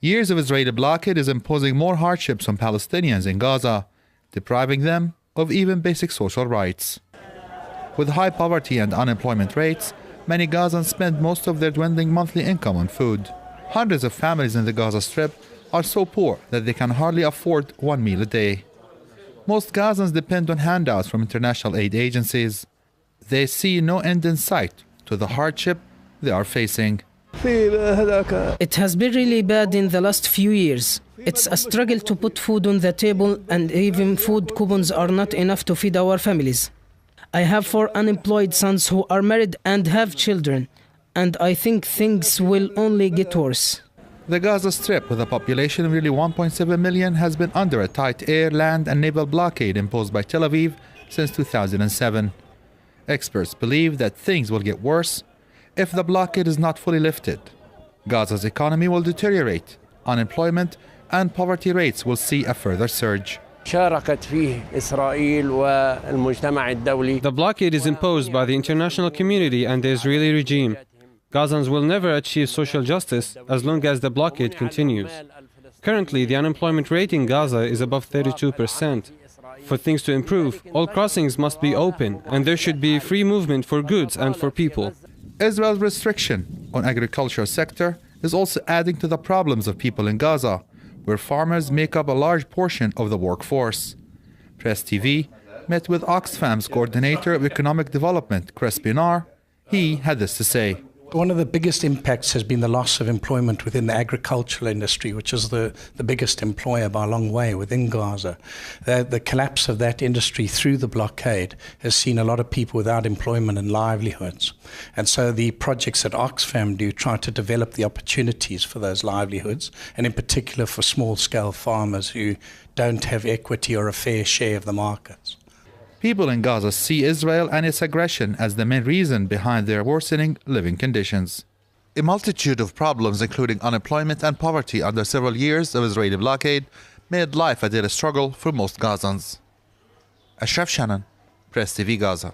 Years of Israeli blockade is imposing more hardships on Palestinians in Gaza, depriving them of even basic social rights. With high poverty and unemployment rates, many Gazans spend most of their dwindling monthly income on food. Hundreds of families in the Gaza Strip are so poor that they can hardly afford one meal a day. Most Gazans depend on handouts from international aid agencies. They see no end in sight to the hardship they are facing. It has been really bad in the last few years. It's a struggle to put food on the table, and even food coupons are not enough to feed our families. I have 4 unemployed sons who are married and have children, and I think things will only get worse. The Gaza Strip, with a population of nearly 1.7 million, has been under a tight air, land and naval blockade imposed by Tel Aviv since 2007. Experts believe that things will get worse if the blockade is not fully lifted. Gaza's economy will deteriorate, unemployment and poverty rates will see a further surge. The blockade is imposed by the international community and the Israeli regime. Gazans will never achieve social justice as long as the blockade continues. Currently, the unemployment rate in Gaza is above 32%. For things to improve, all crossings must be open, and there should be free movement for goods and for people. Israel's restriction on agricultural sector is also adding to the problems of people in Gaza, where farmers make up a large portion of the workforce. Press TV met with Oxfam's coordinator of economic development, Chris Binar. He had this to say. One of the biggest impacts has been the loss of employment within the agricultural industry, which is the biggest employer by a long way within Gaza. The collapse of that industry through the blockade has seen a lot of people without employment and livelihoods. And so the projects that Oxfam do try to develop the opportunities for those livelihoods, and in particular for small-scale farmers who don't have equity or a fair share of the markets. People in Gaza see Israel and its aggression as the main reason behind their worsening living conditions. A multitude of problems, including unemployment and poverty under several years of Israeli blockade, made life a daily struggle for most Gazans. Ashraf Shannon, Press TV Gaza.